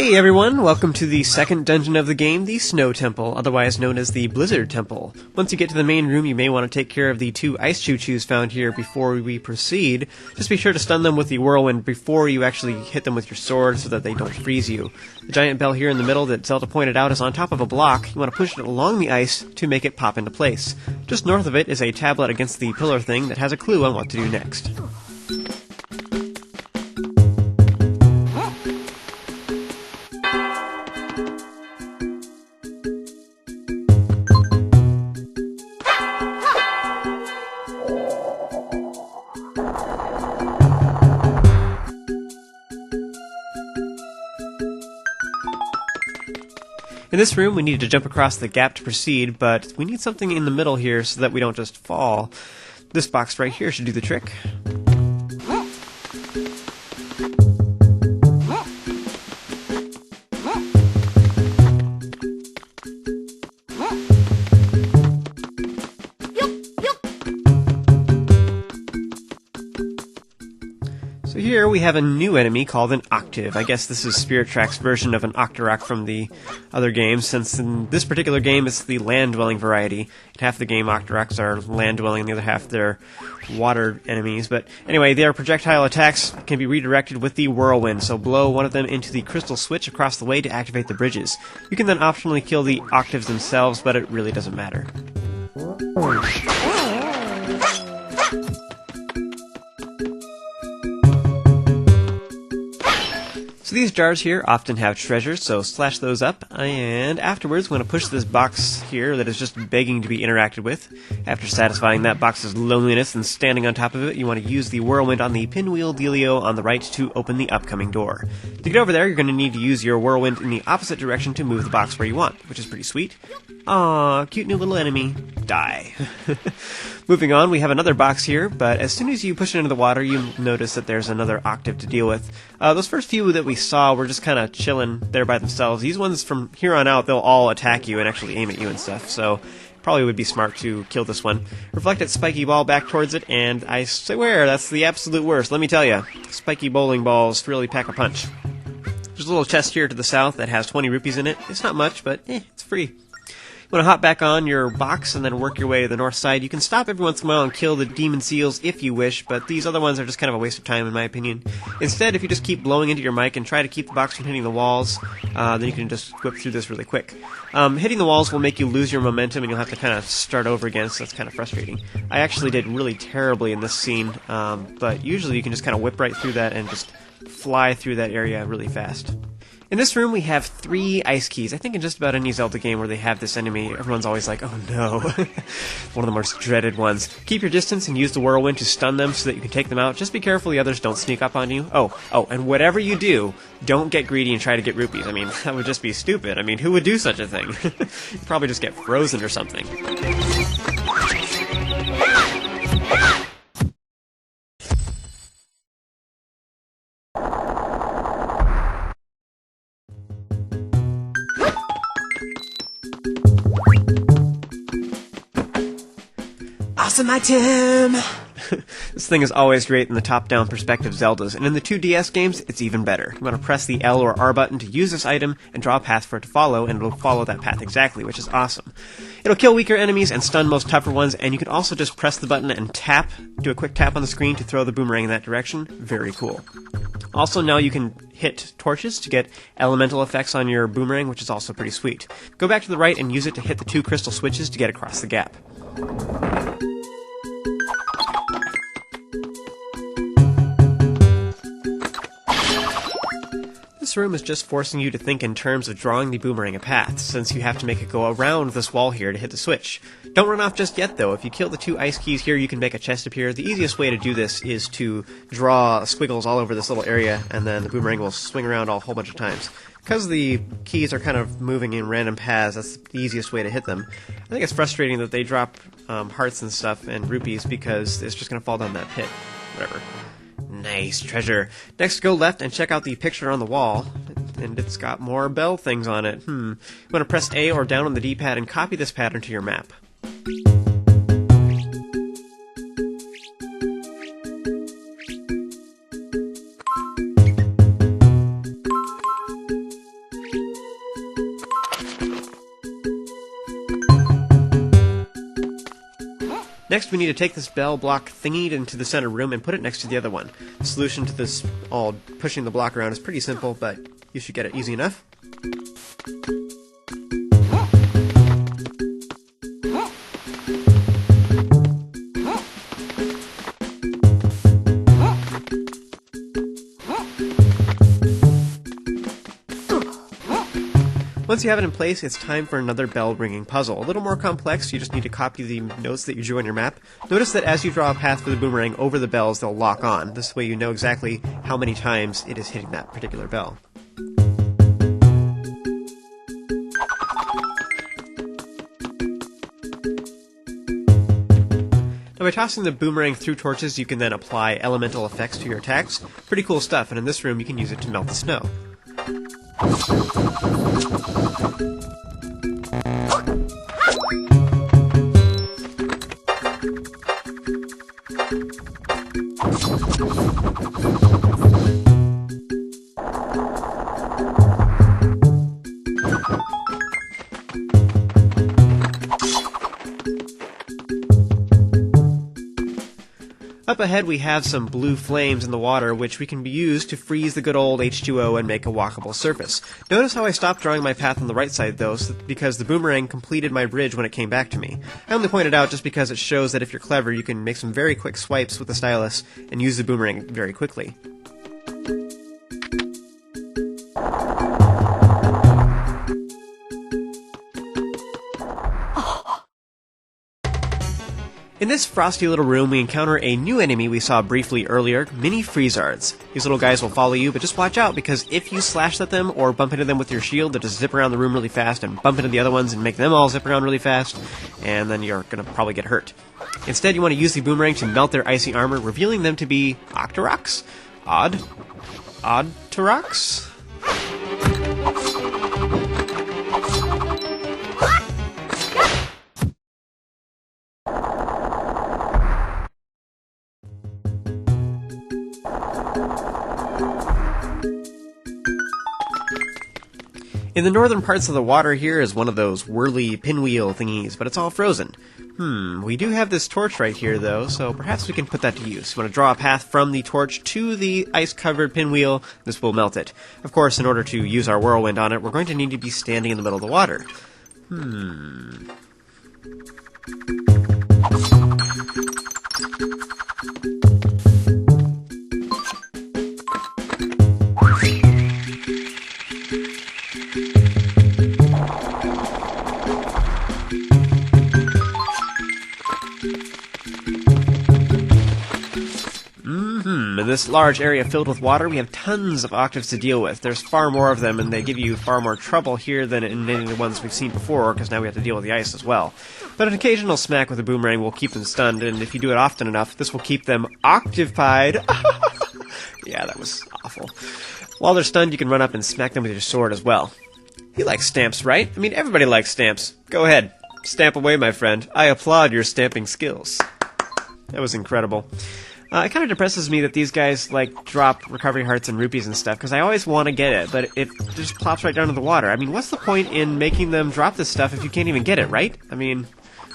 Hey everyone, welcome to the second dungeon of the game, the Snow Temple, otherwise known as the Blizzard Temple. Once you get to the main room, you may want to take care of the two ice choo-choos found here before we proceed. Just be sure to stun them with the Whirlwind before you actually hit them with your sword so that they don't freeze you. The giant bell here in the middle that Zelda pointed out is on top of a block. You want to push it along the ice to make it pop into place. Just north of it is a tablet against the pillar thing that has a clue on what to do next. In this room, we need to jump across the gap to proceed, but we need something in the middle here so that we don't just fall. This box right here should do the trick. So here we have a new enemy called an Octave. I guess this is Spirit Track's version of an Octorok from the other games, since in this particular game it's the land-dwelling variety. Half the game Octoroks are land-dwelling, and the other half they're water enemies. But anyway, their projectile attacks can be redirected with the Whirlwind, so blow one of them into the crystal switch across the way to activate the bridges. You can then optionally kill the Octaves themselves, but it really doesn't matter. So these jars here often have treasures, so slash those up, and afterwards we're going to push this box here that is just begging to be interacted with. After satisfying that box's loneliness and standing on top of it, you want to use the Whirlwind on the pinwheel dealio on the right to open the upcoming door. To get over there, you're going to need to use your Whirlwind in the opposite direction to move the box where you want, which is pretty sweet. Aww, cute new little enemy. Die. Moving on, we have another box here, but as soon as you push it into the water, you notice that there's another Octave to deal with. Those first few that we saw were just kind of chilling there by themselves. These ones, from here on out, they'll all attack you and actually aim at you and stuff, so probably would be smart to kill this one. Reflect its spiky ball back towards it, and I swear that's the absolute worst, let me tell you. Spiky bowling balls really pack a punch. There's a little chest here to the south that has 20 rupees in it. It's not much, but it's free. You want to hop back on your box and then work your way to the north side. You can stop every once in a while and kill the demon seals if you wish, but these other ones are just kind of a waste of time in my opinion. Instead, if you just keep blowing into your mic and try to keep the box from hitting the walls, then you can just whip through this really quick. Hitting the walls will make you lose your momentum and you'll have to kind of start over again, so that's kind of frustrating. I actually did really terribly in this scene, but usually you can just kind of whip right through that and just fly through that area really fast. In this room, we have 3 ice keys. I think in just about any Zelda game where they have this enemy, everyone's always like, oh no. One of the most dreaded ones. Keep your distance and use the Whirlwind to stun them so that you can take them out. Just be careful the others don't sneak up on you. Oh, and whatever you do, don't get greedy and try to get rupees. I mean, that would just be stupid. I mean, who would do such a thing? You'd probably just get frozen or something. Awesome item! This thing is always great in the top-down perspective Zeldas, and in the 2DS games, it's even better. You want to press the L or R button to use this item and draw a path for it to follow, and it'll follow that path exactly, which is awesome. It'll kill weaker enemies and stun most tougher ones, and you can also just press the button and tap, do a quick tap on the screen to throw the boomerang in that direction. Very cool. Also, now you can hit torches to get elemental effects on your boomerang, which is also pretty sweet. Go back to the right and use it to hit the 2 crystal switches to get across the gap. This room is just forcing you to think in terms of drawing the boomerang a path, since you have to make it go around this wall here to hit the switch. Don't run off just yet, though. If you kill the 2 ice keys here, you can make a chest appear. The easiest way to do this is to draw squiggles all over this little area, and then the boomerang will swing around a whole bunch of times. Because the keys are kind of moving in random paths, that's the easiest way to hit them. I think it's frustrating that they drop hearts and stuff and rupees because it's just going to fall down that pit. Whatever. Nice treasure. Next, go left and check out the picture on the wall, and it's got more bell things on it. You want to press A or down on the D-pad and copy this pattern to your map. Next, we need to take this bell block thingy into the center room and put it next to the other one. The solution to this all pushing the block around is pretty simple, but you should get it easy enough. Once you have it in place, it's time for another bell ringing puzzle. A little more complex, you just need to copy the notes that you drew on your map. Notice that as you draw a path for the boomerang over the bells, they'll lock on. This way you know exactly how many times it is hitting that particular bell. Now by tossing the boomerang through torches, you can then apply elemental effects to your attacks. Pretty cool stuff, and in this room you can use it to melt the snow. Up ahead we have some blue flames in the water which we can use to freeze the good old H2O and make a walkable surface. Notice how I stopped drawing my path on the right side though, because the boomerang completed my bridge when it came back to me. I only pointed out just because it shows that if you're clever you can make some very quick swipes with the stylus and use the boomerang very quickly. In this frosty little room, we encounter a new enemy we saw briefly earlier, mini Fizzards. These little guys will follow you, but just watch out, because if you slash at them or bump into them with your shield, they'll just zip around the room really fast and bump into the other ones and make them all zip around really fast, and then you're going to probably get hurt. Instead, you want to use the boomerang to melt their icy armor, revealing them to be Octoroks? Oddtoroks? In the northern parts of the water here is one of those whirly pinwheel thingies, but it's all frozen. We do have this torch right here though, so perhaps we can put that to use. You want to draw a path from the torch to the ice-covered pinwheel, this will melt it. Of course, in order to use our whirlwind on it, we're going to need to be standing in the middle of the water. In this large area filled with water, we have tons of octaves to deal with. There's far more of them, and they give you far more trouble here than in any of the ones we've seen before, because now we have to deal with the ice as well. But an occasional smack with a boomerang will keep them stunned, and if you do it often enough, this will keep them octavified. Yeah, that was awful. While they're stunned, you can run up and smack them with your sword as well. You like stamps, right? I mean, everybody likes stamps. Go ahead. Stamp away, my friend. I applaud your stamping skills. That was incredible. It kind of depresses me that these guys, like, drop recovery hearts and rupees and stuff, because I always want to get it, but it just plops right down to the water. I mean, what's the point in making them drop this stuff if you can't even get it, right? I mean,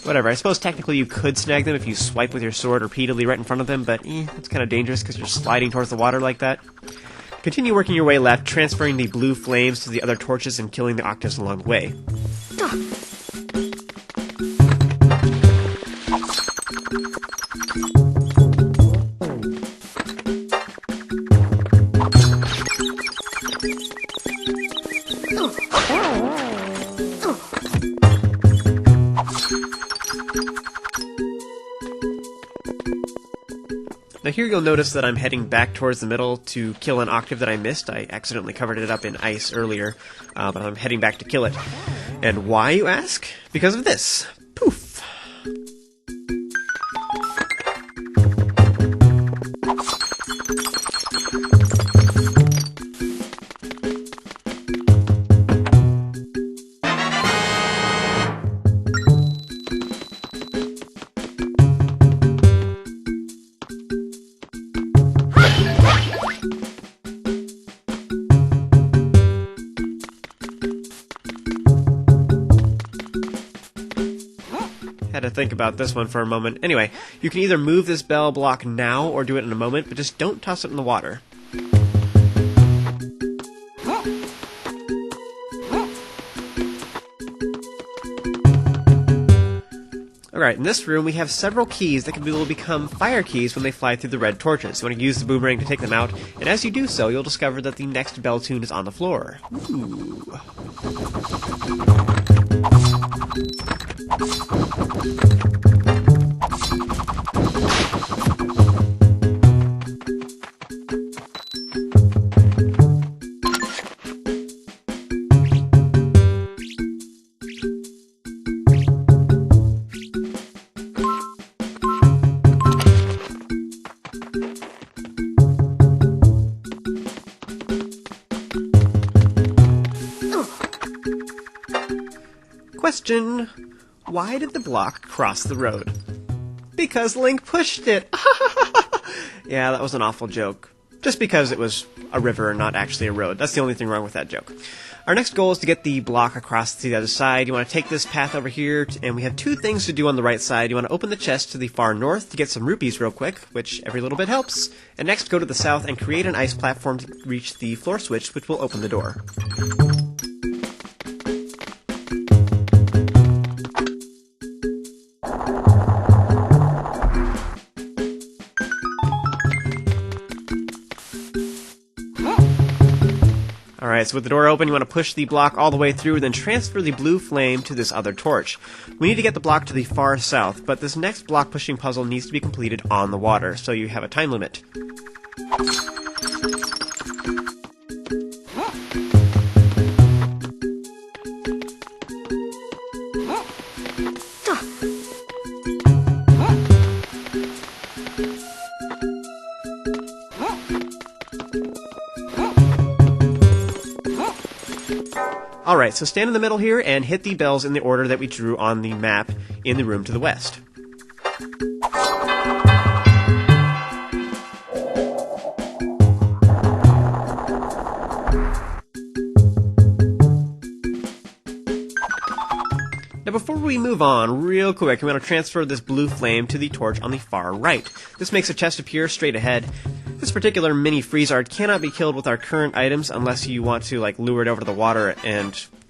whatever. I suppose technically you could snag them if you swipe with your sword repeatedly right in front of them, but it's kind of dangerous because you're sliding towards the water like that. Continue working your way left, transferring the blue flames to the other torches and killing the octaves along the way. Now here you'll notice that I'm heading back towards the middle to kill an octave that I missed. I accidentally covered it up in ice earlier, but I'm heading back to kill it. And why, you ask? Because of this. Poof! to think about this one for a moment. Anyway, you can either move this bell block now or do it in a moment, but just don't toss it in the water. Alright, in this room we have several keys that will become fire keys when they fly through the red torches. You want to use the boomerang to take them out, and as you do so, you'll discover that the next bell tune is on the floor. Ooh. Question: why did the block cross the road? Because Link pushed it! Yeah, that was an awful joke. Just because it was a river and not actually a road. That's the only thing wrong with that joke. Our next goal is to get the block across to the other side. You want to take this path over here, and we have two things to do on the right side. You want to open the chest to the far north to get some rupees real quick, which every little bit helps. And next, go to the south and create an ice platform to reach the floor switch, which will open the door. Alright, so with the door open, you want to push the block all the way through, then transfer the blue flame to this other torch. We need to get the block to the far south, but this next block pushing puzzle needs to be completed on the water, so you have a time limit. Alright, so stand in the middle here and hit the bells in the order that we drew on the map in the room to the west. Now before we move on, real quick, we want to transfer this blue flame to the torch on the far right. This makes a chest appear straight ahead. This particular mini Fizzard cannot be killed with our current items unless you want to lure it over to the water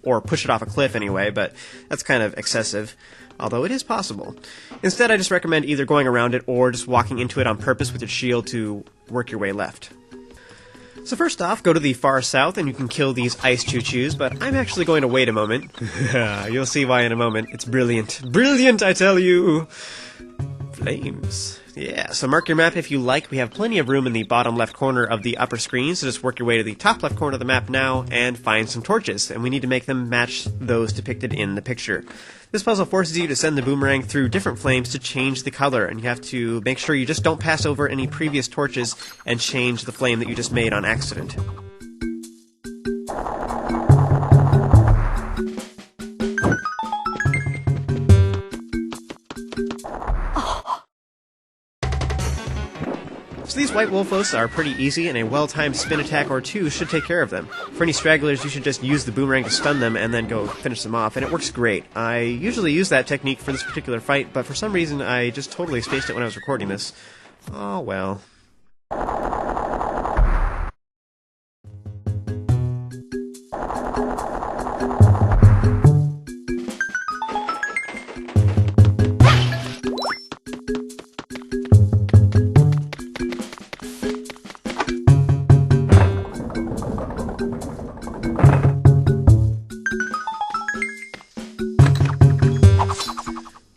or push it off a cliff anyway, but that's kind of excessive, although it is possible. Instead, I just recommend either going around it or just walking into it on purpose with your shield to work your way left. So first off, go to the far south and you can kill these ice choo-choos, but I'm actually going to wait a moment. You'll see why in a moment. It's brilliant. Brilliant, I tell you! Flames. Yeah, so mark your map if you like. We have plenty of room in the bottom left corner of the upper screen, so just work your way to the top left corner of the map now and find some torches, and we need to make them match those depicted in the picture. This puzzle forces you to send the boomerang through different flames to change the color, and you have to make sure you just don't pass over any previous torches and change the flame that you just made on accident. So these white wolfos are pretty easy, and a well-timed spin attack or two should take care of them. For any stragglers, you should just use the boomerang to stun them and then go finish them off, and it works great. I usually use that technique for this particular fight, but for some reason I just totally spaced it when I was recording this. Oh well.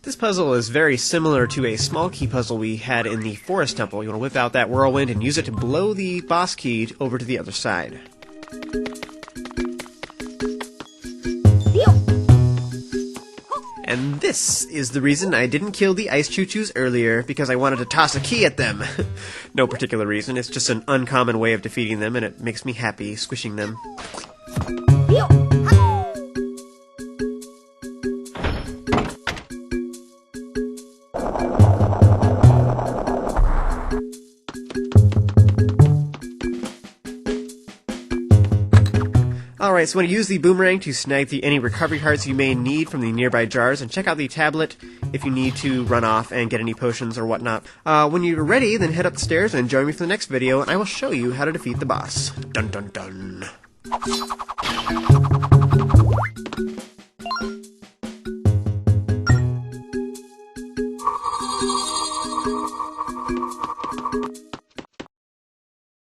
This puzzle is very similar to a small key puzzle we had in the forest temple. You want to whip out that Whirlwind and use it to blow the boss key over to the other side. And this is the reason I didn't kill the ice choo-choos earlier, because I wanted to toss a key at them. No particular reason, it's just an uncommon way of defeating them, and it makes me happy squishing them. Alright, so I'm going to use the boomerang to snag any recovery hearts you may need from the nearby jars, and check out the tablet if you need to run off and get any potions or whatnot. When you're ready, then head up the stairs and join me for the next video, and I will show you how to defeat the boss. Dun dun dun.